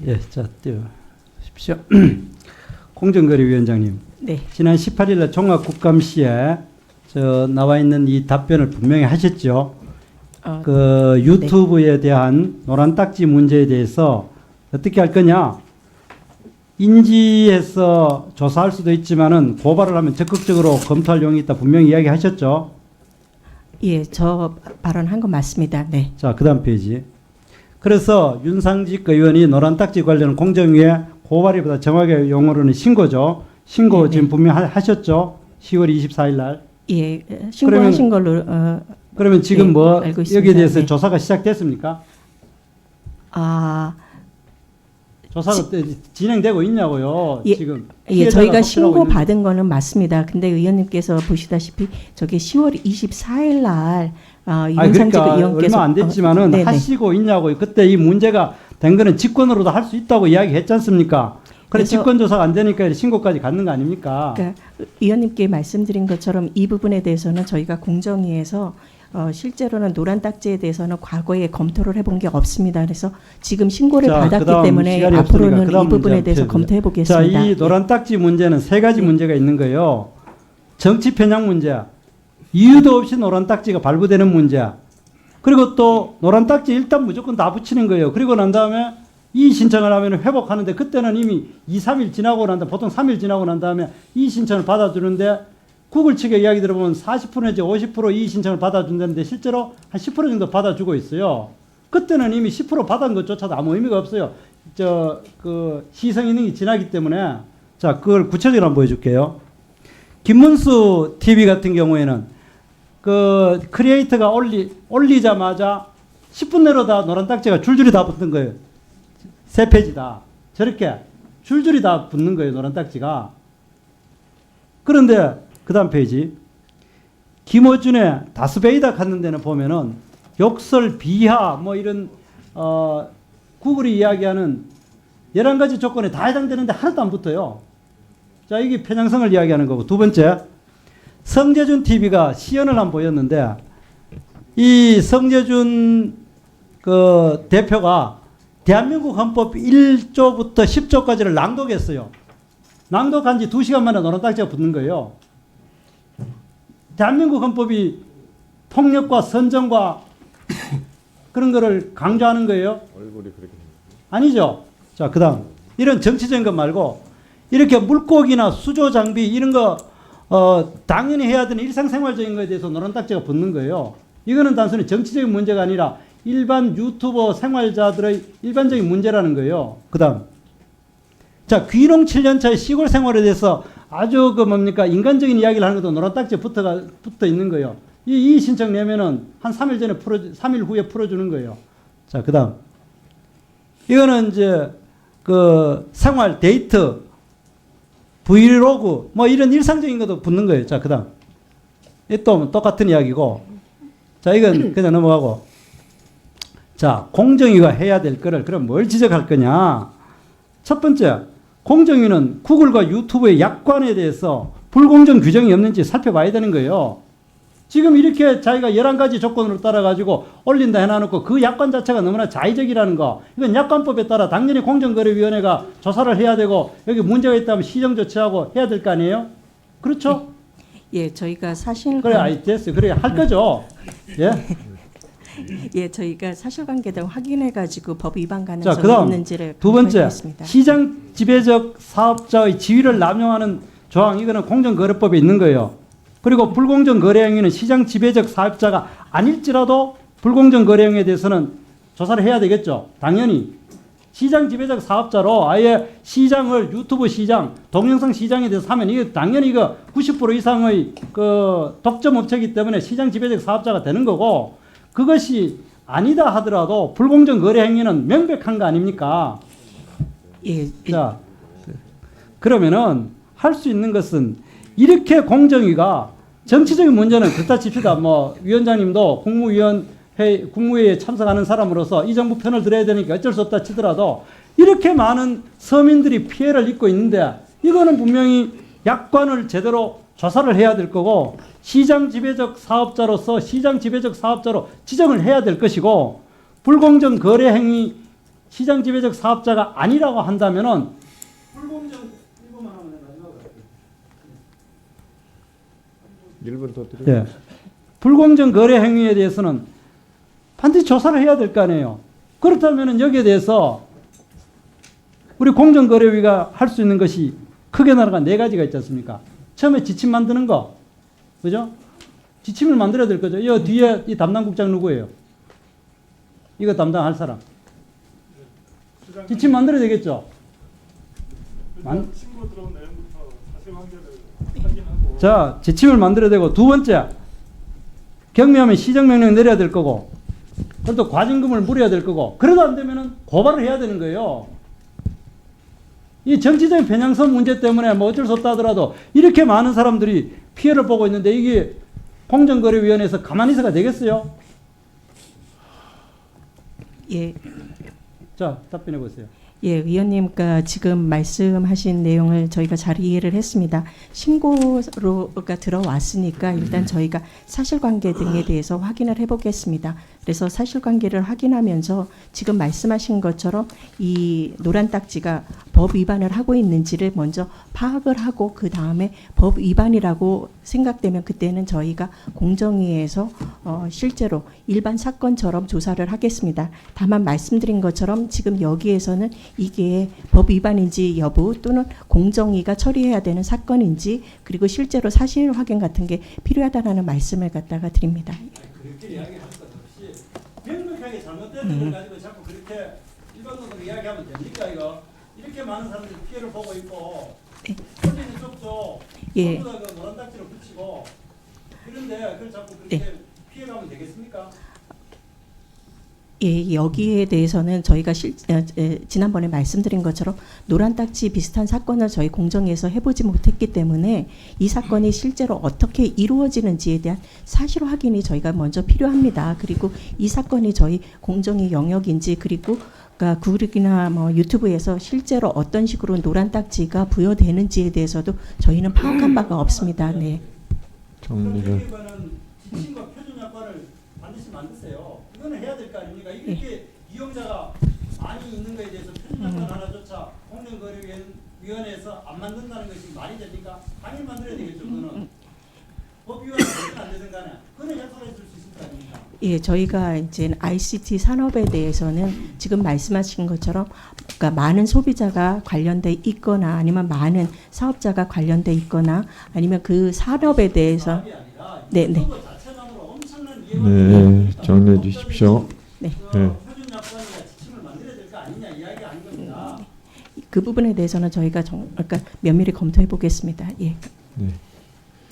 예, 자, 띄워주십시오. 공정거래위원장님. 네. 지난 18일 날 종합국감시에 나와 있는 이 답변을 분명히 하셨죠. 유튜브에 대한 노란 딱지 문제에 대해서 어떻게 할 거냐. 인지해서 조사할 수도 있지만은 고발을 하면 적극적으로 검토할 용이 있다 분명히 이야기하셨죠. 예, 저 발언한 거 맞습니다. 네. 자, 그 다음 페이지. 그래서 윤상직 의원이 노란 딱지 관련 공정위에 고발이보다 정확하게 용어로는 신고죠. 신고 지금 분명히 하셨죠. 10월 24일 날. 예, 신고하신 걸로. 그러면 지금 네, 뭐 알고 있습니다. 여기에 대해서 네. 조사가 시작됐습니까? 조사가 진행되고 있냐고요. 예, 지금. 예, 저희가 신고 있는데. 받은 거는 맞습니다. 근데 의원님께서 보시다시피 저게 10월 24일 날 윤상직 그러니까 의원께서 얼마 안 됐지만은 하시고 있냐고요. 그때 이 문제가 된 거는 직권으로도 할 수 있다고 이야기했지 않습니까? 그래 직권 조사가 안 되니까 신고까지 갔는 거 아닙니까? 그러니까 의원님께 말씀드린 것처럼 이 부분에 대해서는 저희가 공정위에서 실제로는 노란 딱지에 대해서는 과거에 검토를 해본 게 없습니다. 그래서 지금 신고를 받았기 때문에 앞으로는 이 부분에 대해서 검토해 보겠습니다. 자, 이 노란 딱지 문제는 세 가지 문제가 있는 거예요. 정치 편향 문제, 이유도 없이 노란 딱지가 발부되는 문제, 그리고 또 노란 딱지 일단 무조건 다 붙이는 거예요. 그리고 난 다음에 이의 신청을 하면 회복하는데 그때는 이미 2, 3일 지나고 난 다음에 보통 3일 지나고 난 다음에 이의 신청을 받아주는데 구글 측의 이야기 들어보면 40% 내지 50% 이의 신청을 받아준다는데 실제로 한 10% 정도 받아주고 있어요. 그때는 이미 10% 받은 것조차도 아무 의미가 없어요. 시성 이능이 지나기 때문에. 자, 그걸 구체적으로 한번 보여줄게요. 김문수 TV 같은 경우에는 크리에이터가 올리자마자 10분 내로 다 노란 딱지가 줄줄이 다 붙는 거예요. 세 페이지 다. 저렇게 줄줄이 다 붙는 거예요, 노란 딱지가. 그런데 그 다음 페이지. 김어준의 다스베이다 갔는 데는 보면은 욕설, 비하, 뭐 이런, 구글이 이야기하는 11가지 조건에 다 해당되는데 하나도 안 붙어요. 자, 이게 편향성을 이야기하는 거고. 두 번째, 성재준 TV가 시연을 한번 보였는데, 이 성재준 대표가 대한민국 헌법 1조부터 10조까지를 낭독했어요. 낭독한 지 2시간 만에 노란 딱지가 붙는 거예요. 대한민국 헌법이 폭력과 선정과 그런 거를 강조하는 거예요? 아니죠. 자, 그 다음. 이런 정치적인 것 말고 이렇게 물고기나 수조 장비 이런 거 당연히 해야 되는 일상생활적인 거에 대해서 노란 딱지가 붙는 거예요. 이거는 단순히 정치적인 문제가 아니라 일반 유튜버 생활자들의 일반적인 문제라는 거예요. 그 다음. 자, 귀농 7년차의 시골 생활에 대해서 아주 인간적인 이야기를 하는 것도 노란 딱지에 붙어 있는 거예요. 이 신청 내면은 한 3일 후에 풀어주는 거예요. 자, 그 다음. 이거는 이제 생활, 데이트, 브이로그, 뭐 이런 일상적인 것도 붙는 거예요. 자, 그 다음. 또 똑같은 이야기고. 자, 이건 그냥 넘어가고. 자, 공정위가 해야 될 거를 그럼 뭘 지적할 거냐. 첫 번째, 공정위는 구글과 유튜브의 약관에 대해서 불공정 규정이 없는지 살펴봐야 되는 거예요. 지금 이렇게 자기가 11가지 조건으로 따라가지고 올린다 해놔놓고 그 약관 자체가 너무나 자의적이라는 거. 이건 약관법에 따라 당연히 공정거래위원회가 조사를 해야 되고 여기 문제가 있다면 시정 조치하고 해야 될 거 아니에요? 그렇죠? 예, 저희가 사실. 그래, 됐어요. 그래, 할 거죠. 예? 예, 저희가 사실관계 등 확인해가지고 법 위반 자, 가능성이 그다음 있는지를 두 번째, 검토하겠습니다. 시장 지배적 사업자의 지위를 남용하는 조항, 이거는 공정거래법에 있는 거예요. 그리고 불공정 거래 행위는 시장 지배적 사업자가 아닐지라도 불공정 거래 행위에 대해서는 조사를 해야 되겠죠. 당연히 시장 지배적 사업자로 아예 시장을 유튜브 시장, 동영상 시장에 대해서 하면 이게 당연히 이거 90% 이상의 독점 업체이기 때문에 시장 지배적 사업자가 되는 거고, 그것이 아니다 하더라도 불공정 거래 행위는 명백한 거 아닙니까? 예. 자, 그러면은 할 수 있는 것은 이렇게 공정위가 정치적인 문제는 그렇다 칩시다. 뭐 위원장님도 국무회의에 참석하는 사람으로서 이 정부 편을 들어야 되니까 어쩔 수 없다 치더라도 이렇게 많은 서민들이 피해를 입고 있는데 이거는 분명히 약관을 제대로 조사를 해야 될 거고 시장 지배적 사업자로서 시장 지배적 사업자로 지정을 해야 될 것이고 불공정 거래 행위 시장 지배적 사업자가 아니라고 한다면은 불공정 이거만 하면 마지막으로 1분 더 드려요. 예. 불공정 거래 행위에 대해서는 반드시 조사를 해야 될 거 아니에요. 그렇다면은 여기에 대해서 우리 공정거래위가 할 수 있는 것이 크게 나라가 4가지가 있지 않습니까? 처음에 지침 만드는 거, 그죠? 지침을 만들어야 될 거죠. 이 뒤에 이 담당국장 누구예요? 이거 담당할 사람. 지침 만들어야 되겠죠? 신고 들어온 내용부터 사실관계를 확인하고. 자, 지침을 만들어야 되고, 두 번째, 경미하면 시정명령 내려야 될 거고, 그래도 과징금을 물어야 될 거고, 그래도 안 되면은 고발을 해야 되는 거예요. 이 정치적인 편향성 문제 때문에 뭐 어쩔 수 없다 하더라도 이렇게 많은 사람들이 피해를 보고 있는데 이게 공정거래위원회에서 가만히 있어가 되겠어요? 예. 자, 답변해 보세요. 예, 위원님과 지금 말씀하신 내용을 저희가 잘 이해를 했습니다. 신고가 들어왔으니까 일단 저희가 사실관계 등에 대해서 확인을 해보겠습니다. 그래서 사실관계를 확인하면서 지금 말씀하신 것처럼 이 노란 딱지가 법 위반을 하고 있는지를 먼저 파악을 하고 그 다음에 법 위반이라고 생각되면 그때는 저희가 공정위에서 실제로 일반 사건처럼 조사를 하겠습니다. 다만 말씀드린 것처럼 지금 여기에서는 이게 법 위반인지 여부 또는 공정위가 처리해야 되는 사건인지 그리고 실제로 사실 확인 같은 게 필요하다라는 말씀을 갖다가 드립니다. 그렇게 이야기할 것 없이 명백하게 잘못된 걸 가지고 자꾸 그렇게 일반적으로 이야기하면 됩니까 이거? 이렇게 많은 사람들이 피해를 보고 있고 소리는 좁죠. 예. 전부 다 그 노란 딱지를 붙이고 그런데 그걸 자꾸 그렇게 피해가면 되겠습니까? 예, 여기에 대해서는 저희가 지난번에 말씀드린 것처럼 노란 딱지 비슷한 사건을 저희 공정위에서 해보지 못했기 때문에 이 사건이 실제로 어떻게 이루어지는지에 대한 사실 확인이 저희가 먼저 필요합니다. 그리고 이 사건이 저희 공정위 영역인지 그리고 그러니까 구글이나 뭐 유튜브에서 실제로 어떤 식으로 노란 딱지가 부여되는지에 대해서도 저희는 파악한 바가 없습니다. 네. 정리를. 이거는 지침과 표준 약관을 반드시 만드세요. 이거는 해야 될 거 아닙니까? 이렇게 이용자가 많이 있는 거에 대해서 표준 약관 하나조차 공정거래위원회에서 안 만든다는 것이 말이 됩니까? 당연히 만들어야 되겠죠. 그거는 법 위반이 되든 안 되든 간에 그거는 약속해 줄 수 있을 거 아닙니까? 예, 저희가 이제 ICT 산업에 대해서는 지금 말씀하신 것처럼 그러니까 많은 소비자가 관련돼 있거나 아니면 많은 사업자가 관련돼 있거나 아니면 그 산업에 대해서 네, 네. 네, 정리해 주십시오. 네. 네. 표준 약관이나 지침을 만들어야 될 거 아니냐 이야기 아닌 겁니다. 그 부분에 대해서는 저희가 그러니까 면밀히 검토해 보겠습니다. 예. 네.